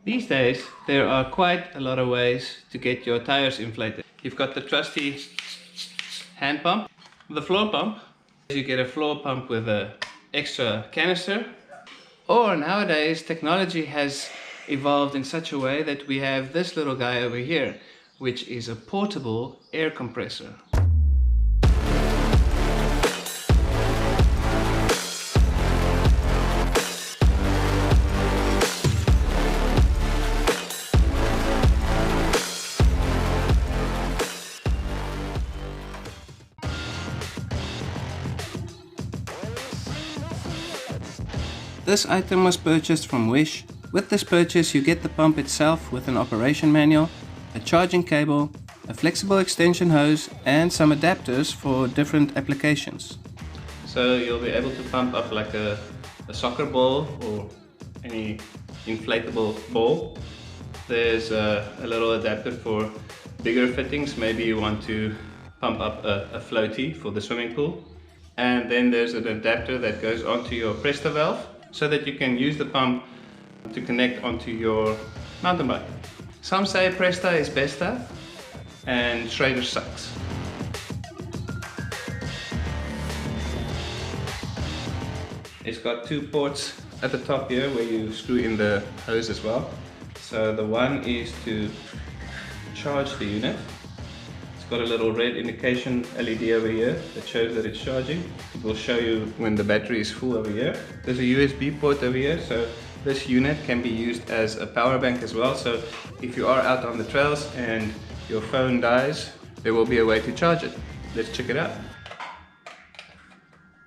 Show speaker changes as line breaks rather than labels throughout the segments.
These days, there are quite a lot of ways to get your tires inflated. You've got the trusty hand pump, the floor pump. You get a floor pump with an extra canister. Or nowadays, technology has evolved in such a way that we have this little guy over here, which is a portable air compressor. This item was purchased from Wish. With this purchase you get the pump itself with an operation manual, a charging cable, a flexible extension hose and some adapters for different applications. So you'll be able to pump up like a soccer ball or any inflatable ball. There's a little adapter for bigger fittings. Maybe you want to pump up a floaty for the swimming pool. And then there's an adapter that goes onto your Presta valve, so that you can use the pump to connect onto your mountain bike. Some say Presta is besta and Schrader sucks. It's got two ports at the top here where you screw in the hose as well. So the one is to charge the unit. It's got a little red indication LED over here that shows that it's charging. It will show you when the battery is full over here. There's a USB port over here, so this unit can be used as a power bank as well. So if you are out on the trails and your phone dies, there will be a way to charge it. Let's check it out.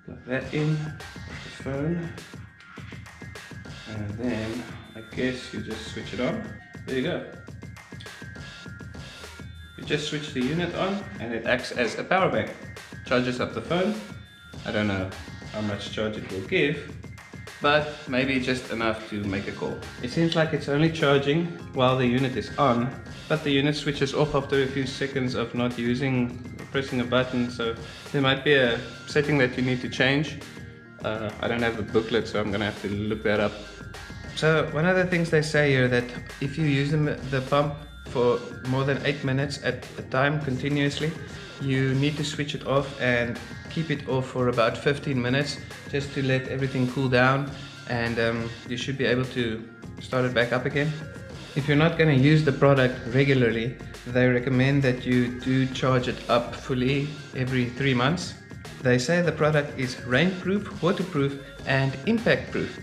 Plug that in, the phone, and then I guess you just switch it on. There you go. You just switch the unit on and it acts as a power bank. Charges up the phone. I don't know how much charge it will give, but maybe just enough to make a call. It seems like it's only charging while the unit is on, but the unit switches off after a few seconds of not pressing a button, so there might be a setting that you need to change. I don't have the booklet, so I'm gonna have to look that up. So one of the things they say here, that if you use the pump for more than 8 minutes at a time continuously, you need to switch it off and keep it off for about 15 minutes just to let everything cool down, and you should be able to start it back up again. If you're not going to use the product regularly, they recommend that you do charge it up fully every 3 months. They say the product is rainproof, waterproof and impact proof.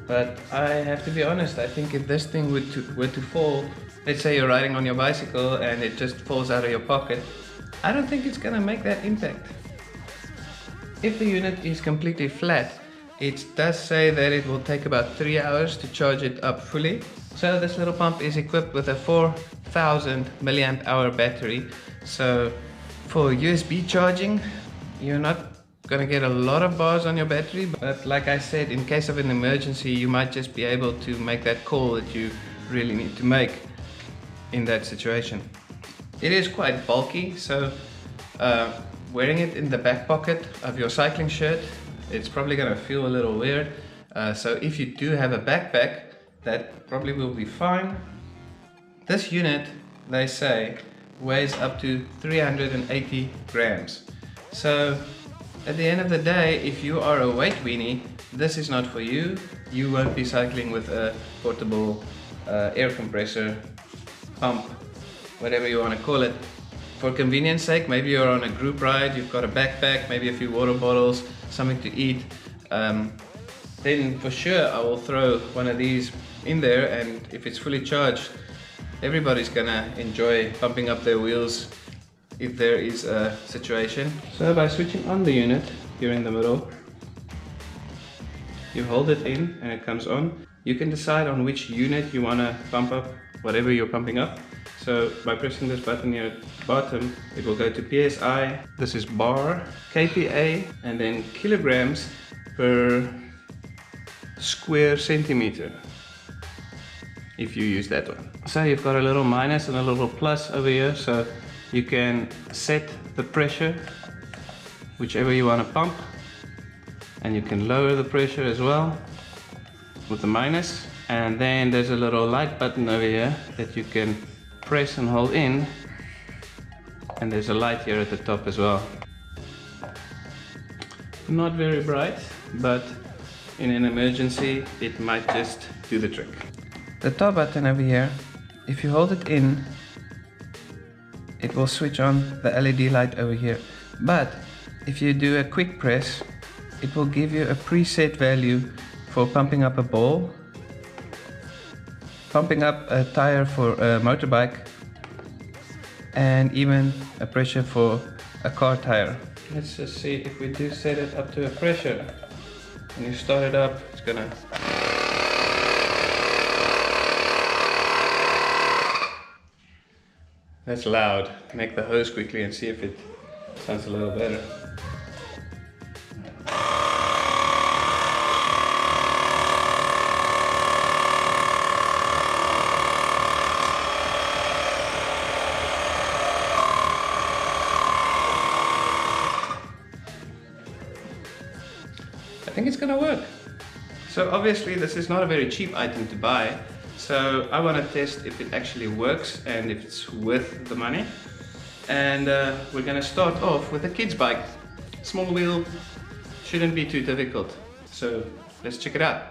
But I have to be honest, I think if this thing were to fall, let's say you're riding on your bicycle and it just falls out of your pocket, I don't think it's going to make that impact. If the unit is completely flat, it does say that it will take about 3 hours to charge it up fully. So this little pump is equipped with a 4000 milliamp hour battery. So for USB charging, you're not going to get a lot of bars on your battery, but like I said, in case of an emergency, you might just be able to make that call that you really need to make in that situation. It is quite bulky, so wearing it in the back pocket of your cycling shirt, it's probably going to feel a little weird. So if you do have a backpack, that probably will be fine. This unit, they say, weighs up to 380 grams. So at the end of the day, if you are a weight weenie, this is not for you. You won't be cycling with a portable air compressor, pump, whatever you want to call it. For convenience sake, maybe you're on a group ride, you've got a backpack, maybe a few water bottles, something to eat, then for sure I will throw one of these in there, and if it's fully charged, everybody's gonna enjoy pumping up their wheels if there is a situation. So by switching on the unit here in the middle, you hold it in and it comes on. You can decide on which unit you want to pump up, whatever you're pumping up. So by pressing this button here at the bottom, it will go to PSI, this is bar, kPa, and then kilograms per square centimeter, if you use that one. So you've got a little minus and a little plus over here, so you can set the pressure whichever you want to pump, and you can lower the pressure as well with the minus. And then there's a little light button over here that you can press and hold in. And there's a light here at the top as well. Not very bright, but in an emergency it might just do the trick. The top button over here, if you hold it in, it will switch on the LED light over here. But if you do a quick press, it will give you a preset value for pumping up a ball, pumping up a tire for a motorbike, and even a pressure for a car tire. Let's just see if we do set it up to a pressure. When you start it up, it's gonna... That's loud. Make the hose quickly and see if it sounds a little better. I think it's gonna work. So obviously this is not a very cheap item to buy, so I want to test if it actually works and if it's worth the money. And we're gonna start off with a kid's bike. Small wheel, shouldn't be too difficult. So let's check it out.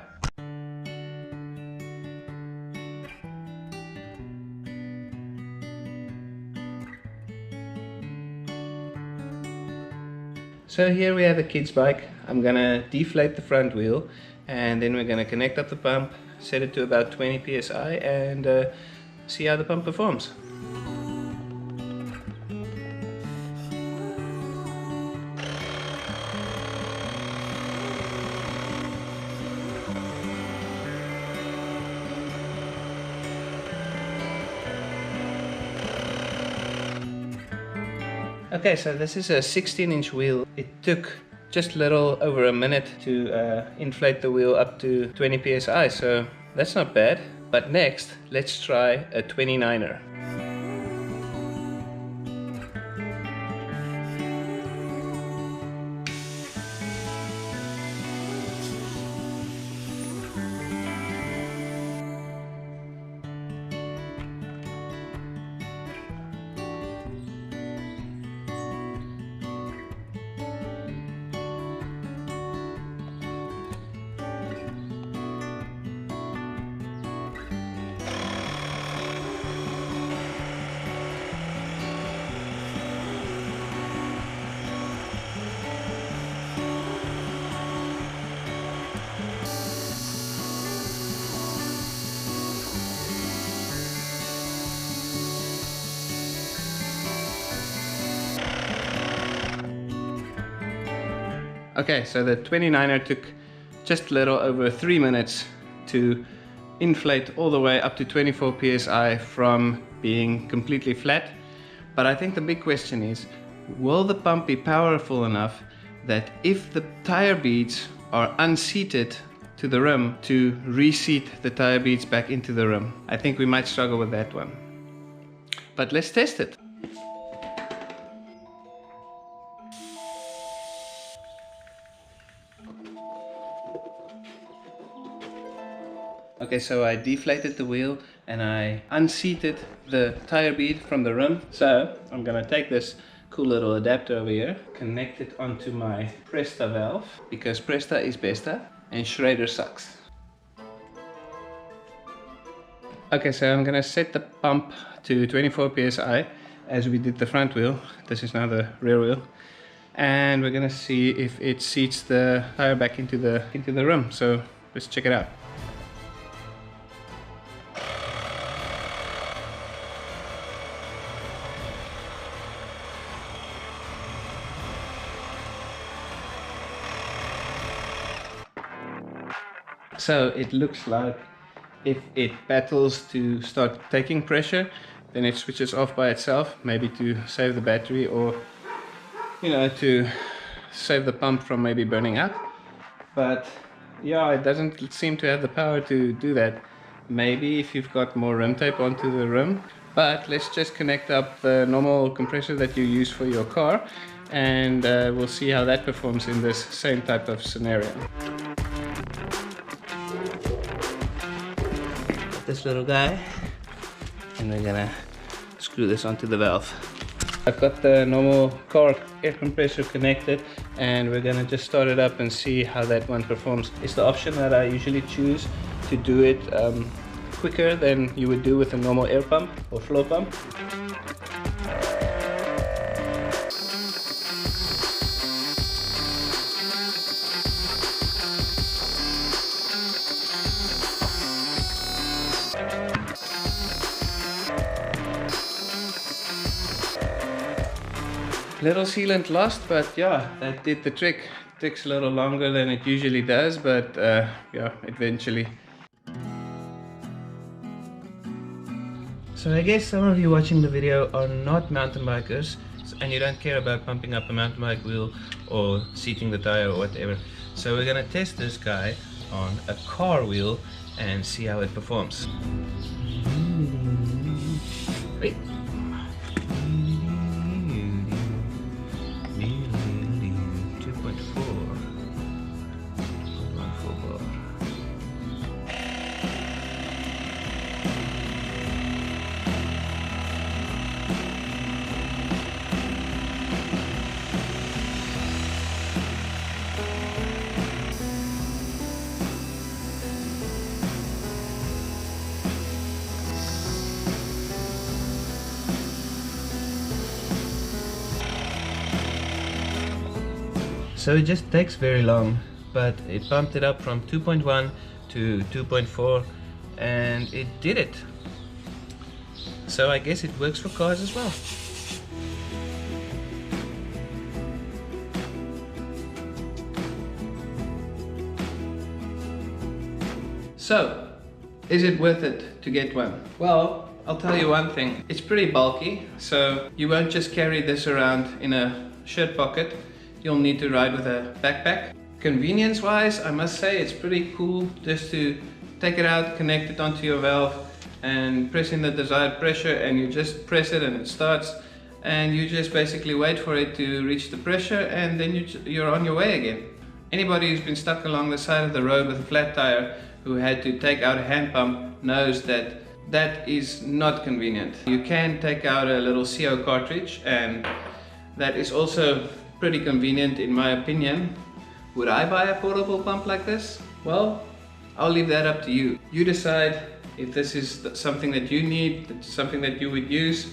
So here we have a kid's bike. I'm gonna deflate the front wheel and then we're gonna connect up the pump, set it to about 20 psi and see how the pump performs. Okay, so this is a 16-inch wheel. It took just a little over a minute to inflate the wheel up to 20 psi, so that's not bad. But next, let's try a 29er. Okay, so the 29er took just a little over 3 minutes to inflate all the way up to 24 psi from being completely flat. But I think the big question is, will the pump be powerful enough that if the tire beads are unseated to the rim to reseat the tire beads back into the rim? I think we might struggle with that one. But let's test it. Okay, so I deflated the wheel and I unseated the tire bead from the rim. So I'm gonna take this cool little adapter over here, connect it onto my Presta valve, because Presta is besta and Schrader sucks. Okay, so I'm gonna set the pump to 24 psi as we did the front wheel. This is now the rear wheel. And we're gonna see if it seats the tire back into the rim. So let's check it out. So it looks like if it battles to start taking pressure, then it switches off by itself, maybe to save the battery or, you know, to save the pump from maybe burning up. But yeah, it doesn't seem to have the power to do that. Maybe if you've got more rim tape onto the rim. But let's just connect up the normal compressor that you use for your car and we'll see how that performs in this same type of scenario. this little guy, and we're gonna screw this onto the valve. I've got the normal car air compressor connected, and we're gonna just start it up and see how that one performs. It's the option that I usually choose to do it quicker than you would do with a normal air pump or flow pump. Little sealant lost, but yeah, that did the trick. It takes a little longer than it usually does, but yeah, eventually. So I guess some of you watching the video are not mountain bikers, and you don't care about pumping up a mountain bike wheel or seating the tire or whatever. So we're gonna test this guy on a car wheel and see how it performs. Wait. 2.14 bar. So it just takes very long, but it pumped it up from 2.1 to 2.4 and it did it. So I guess it works for cars as well. So, is it worth it to get one? Well, I'll tell you one thing. It's pretty bulky, so you won't just carry this around in a shirt pocket. You'll need to ride with a backpack. Convenience wise, I must say it's pretty cool just to take it out, connect it onto your valve and press in the desired pressure, and you just press it and it starts, and you just basically wait for it to reach the pressure, and then you're on your way again. Anybody who's been stuck along the side of the road with a flat tire who had to take out a hand pump knows that that is not convenient. You can take out a little CO cartridge, and that is also pretty convenient in my opinion. Would I buy a portable pump like this? Well, I'll leave that up to you. You decide if this is something that you need, something that you would use.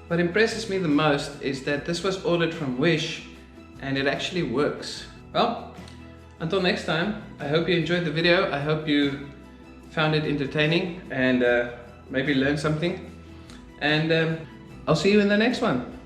What impresses me the most is that this was ordered from Wish and it actually works. Well, until next time, I hope you enjoyed the video. I hope you found it entertaining and maybe learned something. And I'll see you in the next one.